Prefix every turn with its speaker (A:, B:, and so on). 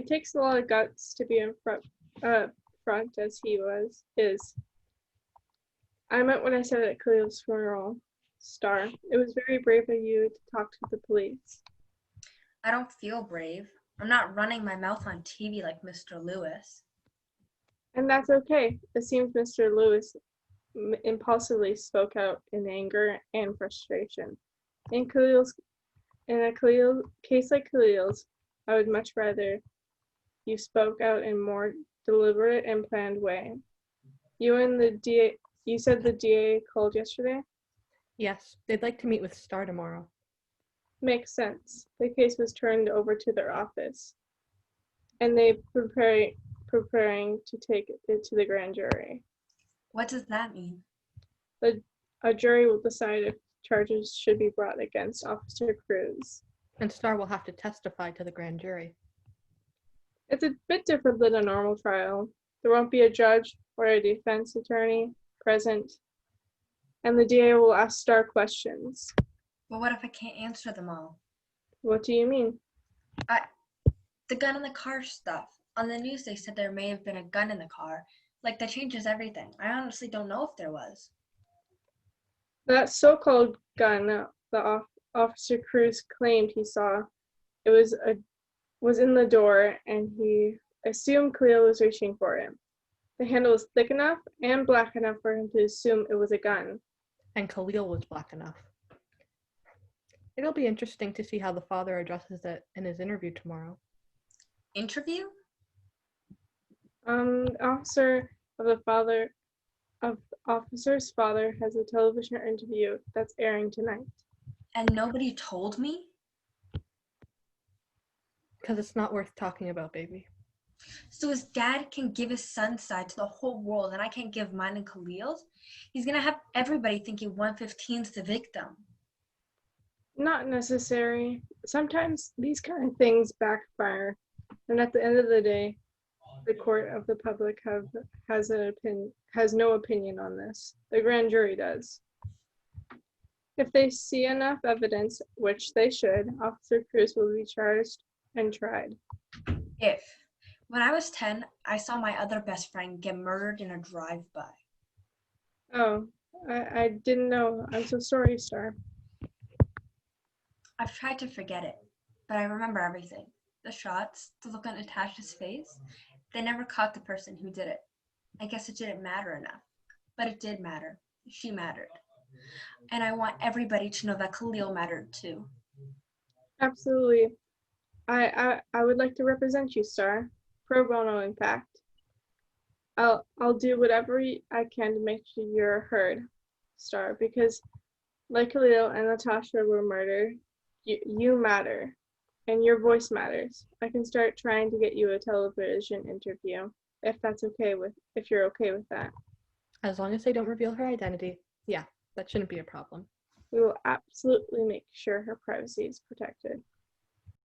A: It takes a lot of guts to be in front as he is. I meant what I said at Khalil's funeral, Star. It was very brave of you to talk to the police.
B: I don't feel brave. I'm not running my mouth on TV like Mr. Lewis.
A: And that's okay. It seems Mr. Lewis impulsively spoke out in anger and frustration. In a case like Khalil's, I would much rather you spoke out in a more deliberate and planned way. You said the DA called yesterday?
C: Yes, they'd like to meet with Star tomorrow.
A: Makes sense. The case was turned over to their office, and they preparing to take it to the grand jury.
B: What does that mean?
A: A jury will decide if charges should be brought against Officer Cruz.
C: And Star will have to testify to the grand jury.
A: It's a bit different than a normal trial. There won't be a judge or a defense attorney present, and the DA will ask Star questions.
B: But what if I can't answer them all?
A: What do you mean?
B: The gun in the car stuff. On the news they said there may have been a gun in the car. Like, that changes everything. I honestly don't know if there was.
A: That so-called gun Officer Cruz claimed he saw, it was in the door, and he assumed Khalil was reaching for it. The handle was thick enough and black enough for him to assume it was a gun.
C: And Khalil was black enough. It'll be interesting to see how the father addresses it in his interview tomorrow.
B: Interview?
A: Officer's father has a television interview that's airing tonight.
B: And nobody told me?
C: Because it's not worth talking about, baby.
B: So his dad can give his son's side to the whole world, and I can't give mine and Khalil's? He's gonna have everybody thinking 115's the victim.
A: Not necessary. Sometimes these kind of things backfire, and at the end of the day, the court of the public has no opinion on this. The grand jury does. If they see enough evidence, which they should, Officer Cruz will be charged and tried.
B: When I was 10, I saw my other best friend get murdered in a drive-by.
A: Oh, I didn't know. I'm so sorry, Star.
B: I've tried to forget it, but I remember everything. The shots, the look on Natasha's face, they never caught the person who did it. I guess it didn't matter enough, but it did matter. She mattered. And I want everybody to know that Khalil mattered too.
A: Absolutely. I would like to represent you, Star. Pro bono, in fact. I'll do whatever I can to make sure you're heard, Star, because like Khalil and Natasha were murdered, you matter, and your voice matters. I can start trying to get you a television interview, if you're okay with that.
C: As long as they don't reveal her identity, yeah, that shouldn't be a problem.
A: We will absolutely make sure her privacy is protected.